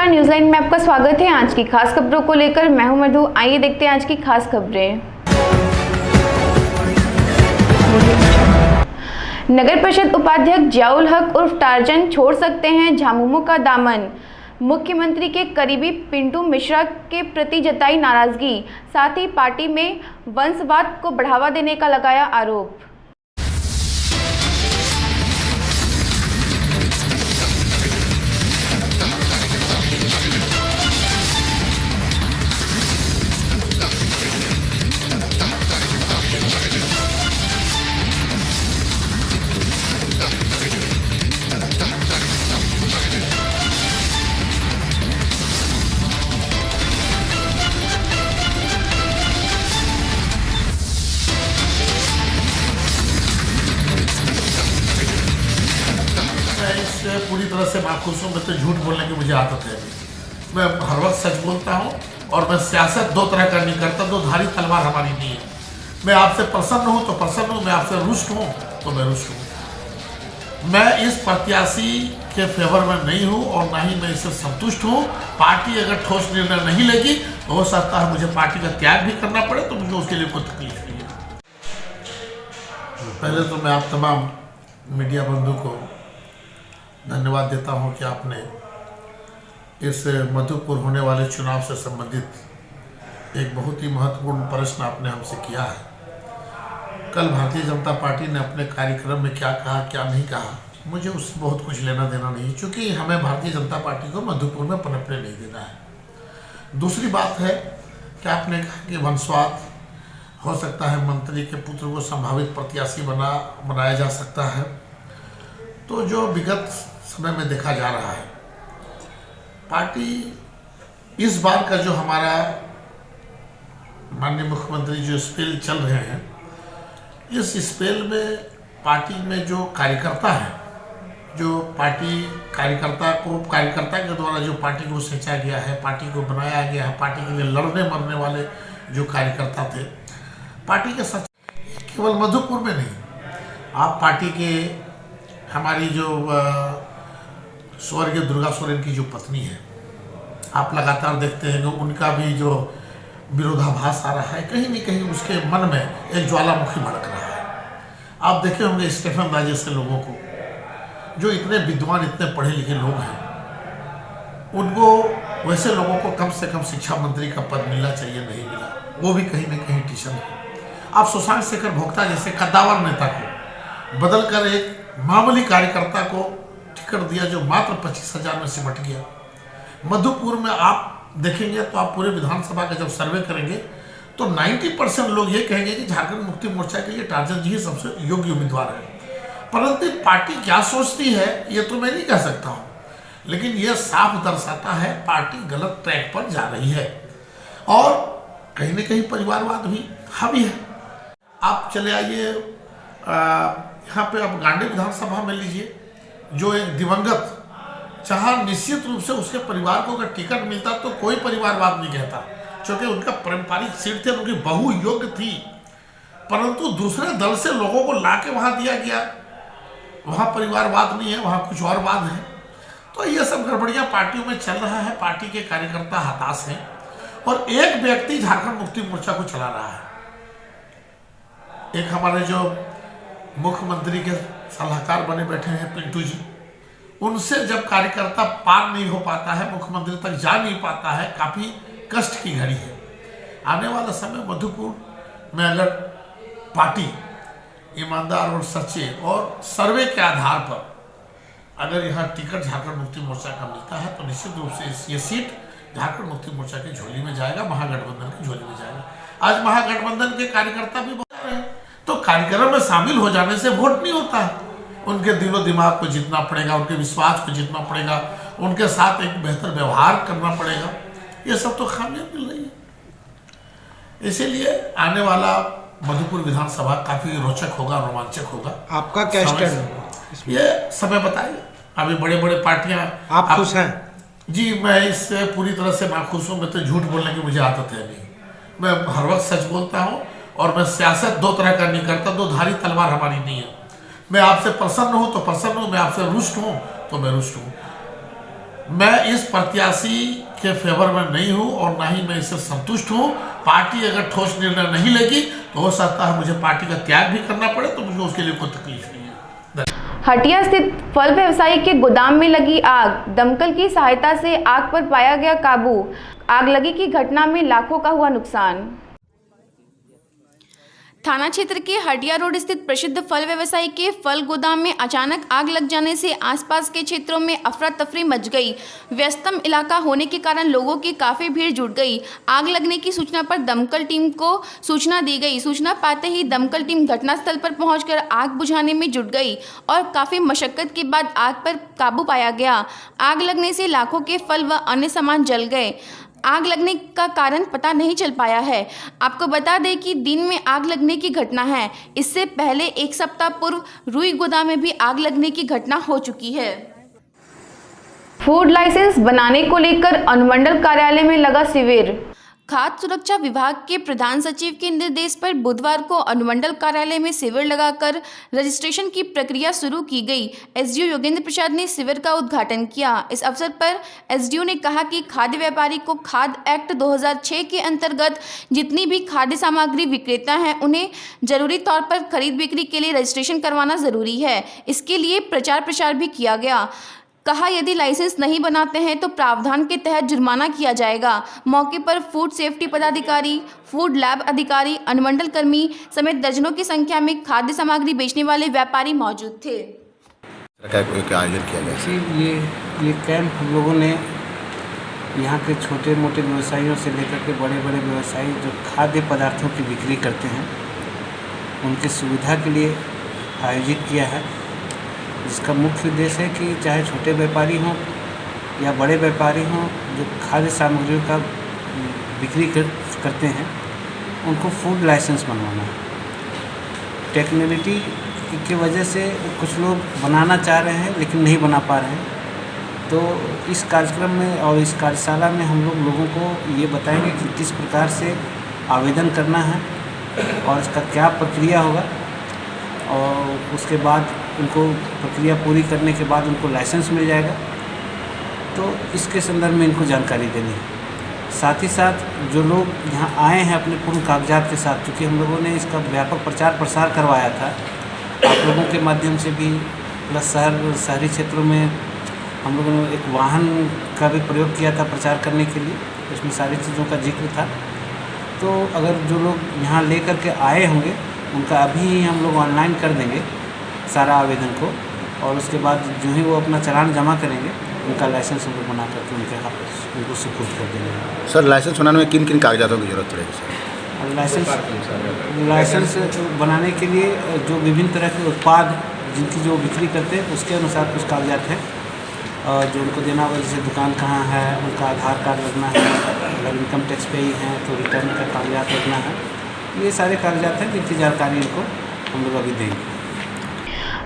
नमस्कार, न्यूज़लाइन में आपका स्वागत है। आज की खास खबरों को लेकर मैं हूं मधु। आइए देखते हैं आज की खास खबरें। नगर परिषद उपाध्यक्ष जियाउल हक उर्फ टार्जन छोड़ सकते हैं झामुमो का दामन। मुख्यमंत्री के करीबी पिंटू मिश्रा के प्रति जताई नाराजगी, साथ ही पार्टी में वंशवाद को बढ़ावा देने का लगाया आरोप। पूरी तरह से माखूस हूँ। मैं तो झूठ बोलने की मुझे आदत है। मैं हर वक्त सच बोलता हूँ और मैं सियासत दो तरह का नहीं करता। दो धारी तलवार हमारी नहीं है। मैं आपसे प्रसन्न हूँ तो प्रसन्न हूँ, मैं आपसे रुष्ट हूँ तो मैं रुष्ट हूँ। मैं इस प्रत्याशी के फेवर में नहीं हूँ और ना ही मैं इससे संतुष्ट हूँ। पार्टी अगर ठोस निर्णय नहीं लेगी तो हो सकता है मुझे पार्टी का त्याग भी करना पड़े, तो मुझे उसके लिए कोई तकलीफ नहीं है। पहले तो मैं आप तमाम मीडिया बंधु को धन्यवाद देता हूं कि आपने इस मधुपुर होने वाले चुनाव से संबंधित एक बहुत ही महत्वपूर्ण प्रश्न आपने हमसे किया है। कल भारतीय जनता पार्टी ने अपने कार्यक्रम में क्या कहा क्या नहीं कहा, मुझे उससे बहुत कुछ लेना देना नहीं, क्योंकि हमें भारतीय जनता पार्टी को मधुपुर में पनपने नहीं देना है। दूसरी बात है कि आपने कहा कि वंशवाद हो सकता है, मंत्री के पुत्र को संभावित प्रत्याशी बनाया जा सकता है। तो जो विगत समय में देखा जा रहा है, पार्टी इस बार का जो हमारा माननीय मुख्यमंत्री जो स्पेल चल रहे हैं, इस स्पेल में पार्टी में जो कार्यकर्ता है, जो पार्टी कार्यकर्ता के द्वारा जो पार्टी को सोचा गया है, पार्टी को बनाया गया है, पार्टी के लिए लड़ने मरने वाले जो कार्यकर्ता थे, पार्टी के सच केवल मधुपुर में नहीं, आप पार्टी के हमारी जो स्वर्गीय दुर्गा सोरेन की जो पत्नी है, आप लगातार देखते हैं कि उनका भी जो विरोधाभास आ रहा है, कहीं न कहीं उसके मन में एक ज्वालामुखी भड़क रहा है। आप देखे होंगे स्टेफन राय जैसे लोगों को, जो इतने विद्वान इतने पढ़े लिखे लोग हैं, उनको वैसे लोगों को कम से कम शिक्षा मंत्री का पद मिलना चाहिए, नहीं मिला। वो भी कहीं न कहीं टीचर है। आप सुशांत शेखर भोक्ता जैसे कद्दावर नेता को बदल कर एक मामूली कार्यकर्ता को टिकट दिया, जो मात्र 25,000 में सिमट गया। मधुपुर में आप देखेंगे तो आप पूरे विधानसभा का जब सर्वे करेंगे तो 90% लोग ये कहेंगे कि झारखंड मुक्ति मोर्चा के लिए टार्जन जी ही सबसे योग्य उम्मीदवार है। परंतु पार्टी क्या सोचती है ये तो मैं नहीं कह सकता हूँ, लेकिन यह साफ दर्शाता है पार्टी गलत ट्रैक पर जा रही है और कहीं न कहीं परिवारवाद भी हावी है। आप चले आइए यहाँ पे आप गांडी विधानसभा में लीजिए, जो एक दिवंगत, चाहे निश्चित रूप से उसके परिवार को अगर टिकट मिलता तो कोई परिवारवाद नहीं कहता, क्योंकि उनका पारंपरिक सीट थे, उनकी बहु योग्य थी, परंतु दूसरे दल से लोगों को ला के वहाँ दिया गया। वहाँ परिवारवाद नहीं है, वहाँ कुछ और बात है। तो ये सब गड़बड़ियाँ पार्टियों में चल रहा है। पार्टी के कार्यकर्ता हताश हैं और एक व्यक्ति झारखंड मुक्ति मोर्चा को चला रहा है। एक हमारे जो मुख्यमंत्री के सलाहकार बने बैठे हैं पिंटू जी, उनसे जब कार्यकर्ता पार नहीं हो पाता है, मुख्यमंत्री तक जा नहीं पाता है, काफ़ी कष्ट की घड़ी है। आने वाला समय मधुपुर में अगर पार्टी ईमानदार और सच्चे और सर्वे के आधार पर अगर यहाँ टिकट झारखंड मुक्ति मोर्चा का मिलता है तो निश्चित रूप से ये सीट झारखंड मुक्ति मोर्चा की झोली में जाएगा, महागठबंधन की झोली में जाएगा। आज महागठबंधन के कार्यकर्ता भी बोल रहे हैं, तो कार्यक्रम में शामिल हो जाने से वोट नहीं होता है। उनके दिलो दिमाग को जीतना पड़ेगा, उनके विश्वास को जीतना पड़ेगा, उनके साथ एक बेहतर व्यवहार करना पड़ेगा। ये सब तो खामियां मिल रही है। इसीलिए आने वाला मधुपुर विधानसभा काफी रोचक होगा, रोमांचक होगा। आपका क्या स्टैंड होगा? ये समय बताएगा। अभी बड़े बड़े पार्टियां, आप खुश हैं? जी, मैं इससे पूरी तरह से नाखुश हूँ। मैं तो झूठ बोलने की मुझे आदत है नहीं। मैं हर वक्त सच बोलता हूँ और मैं सियासत दो तरह का नहीं करता। दो धारी तलवार हमारी नहीं है। मैं आपसे प्रसन्न हूँ तो प्रसन्न हूँ, मैं आपसे रुष्ट हूँ तो मैं रुष्ट हूँ। मैं इस प्रत्याशी के फेवर में नहीं हूं और ना ही मैं इससे संतुष्ट हूं। पार्टी अगर ठोस निर्णय नहीं लेगी तो हो सकता है मुझे पार्टी का त्याग भी करना पड़े, तो मुझे उसके लिए कोई तकलीफ नहीं है। हटिया स्थित फल व्यवसायी के गोदाम में लगी आग, दमकल की सहायता से आग पर पाया गया काबू। आगलगी की घटना में लाखों का हुआ नुकसान। थाना क्षेत्र के हटिया रोड स्थित प्रसिद्ध फल व्यवसायी के फल गोदाम में अचानक आग लग जाने से आसपास के क्षेत्रों में अफरा तफरी मच गई। व्यस्तम इलाका होने के कारण लोगों की काफ़ी भीड़ जुट गई। आग लगने की सूचना पर दमकल टीम को सूचना दी गई। सूचना पाते ही दमकल टीम घटनास्थल पर पहुंचकर आग बुझाने में जुट गई और काफ़ी मशक्कत के बाद आग पर काबू पाया गया। आग लगने से लाखों के फल व अन्य सामान जल गए। आग लगने का कारण पता नहीं चल पाया है। आपको बता दें कि दिन में आग लगने की घटना है। इससे पहले एक सप्ताह पूर्व रुई गोदाम में भी आग लगने की घटना हो चुकी है। फूड लाइसेंस बनाने को लेकर अनुमंडल कार्यालय में लगा शिविर। खाद्य सुरक्षा विभाग के प्रधान सचिव के निर्देश पर बुधवार को अनुमंडल कार्यालय में शिविर लगाकर रजिस्ट्रेशन की प्रक्रिया शुरू की गई। एसडीओ योगेंद्र प्रसाद ने शिविर का उद्घाटन किया। इस अवसर पर एसडीओ ने कहा कि खाद्य व्यापारी को खाद्य एक्ट 2006 के अंतर्गत जितनी भी खाद्य सामग्री विक्रेता हैं उन्हें जरूरी तौर पर खरीद बिक्री के लिए रजिस्ट्रेशन करवाना जरूरी है। इसके लिए प्रचार प्रसार भी किया गया। कहा यदि लाइसेंस नहीं बनाते हैं तो प्रावधान के तहत जुर्माना किया जाएगा। मौके पर फूड सेफ्टी पदाधिकारी, फूड लैब अधिकारी, अनुमंडल कर्मी समेत दर्जनों की संख्या में खाद्य सामग्री बेचने वाले व्यापारी मौजूद थे। आयोजन किया गया। ये कैंप हम लोगों ने यहाँ के छोटे मोटे व्यवसायियों से लेकर के बड़े बड़े व्यवसायी जो खाद्य पदार्थों की बिक्री करते हैं उनकी सुविधा के लिए आयोजित किया है, जिसका मुख्य उद्देश्य है कि चाहे छोटे व्यापारी हों या बड़े व्यापारी हों जो खाद्य सामग्रियों का बिक्री करते हैं उनको फूड लाइसेंस बनवाना है। टेक्नोलॉजी की वजह से कुछ लोग बनाना चाह रहे हैं लेकिन नहीं बना पा रहे हैं, तो इस कार्यक्रम में और इस कार्यशाला में हम लोगों को ये बताएंगे कि किस प्रकार से आवेदन करना है और इसका क्या प्रक्रिया होगा, और उसके बाद उनको प्रक्रिया पूरी करने के बाद उनको लाइसेंस मिल जाएगा। तो इसके संदर्भ में इनको जानकारी देनी है। साथ ही साथ जो लोग यहाँ आए हैं अपने पूर्ण कागजात के साथ, क्योंकि हम लोगों ने इसका व्यापक प्रचार प्रसार करवाया था आप लोगों के माध्यम से भी, प्लस शहरी क्षेत्रों में हम लोगों ने एक वाहन का भी प्रयोग किया था प्रचार करने के लिए, उसमें सारी चीज़ों का जिक्र था। तो अगर जो लोग यहाँ ले कर के आए होंगे उनका अभी हम लोग ऑनलाइन कर देंगे सारा आवेदन को, और उसके बाद जो ही वो अपना चालान जमा करेंगे उनका लाइसेंस हम लोग बना करके उनको सुपुर्द कर देंगे। सर, लाइसेंस बनाने में किन किन कागजातों की जरूरत पड़ेगी सर? लाइसेंस बनाने के लिए जो विभिन्न तरह के उत्पाद जिनकी जो बिक्री करते हैं उसके अनुसार कुछ कागजात हैं जो उनको देना होगा। जैसे दुकान कहाँ है, उनका आधार कार्ड लगना है, अगर इनकम टैक्स पे ही हैं तो रिटर्न का कागजात लगना है। ये सारे कागजात हैं जिनकी जानकारी इनको हम लोग अभी देंगे।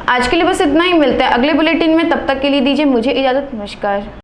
आज के लिए बस इतना ही। मिलता है अगले बुलेटिन में, तब तक के लिए दीजिए मुझे इजाज़त। नमस्कार।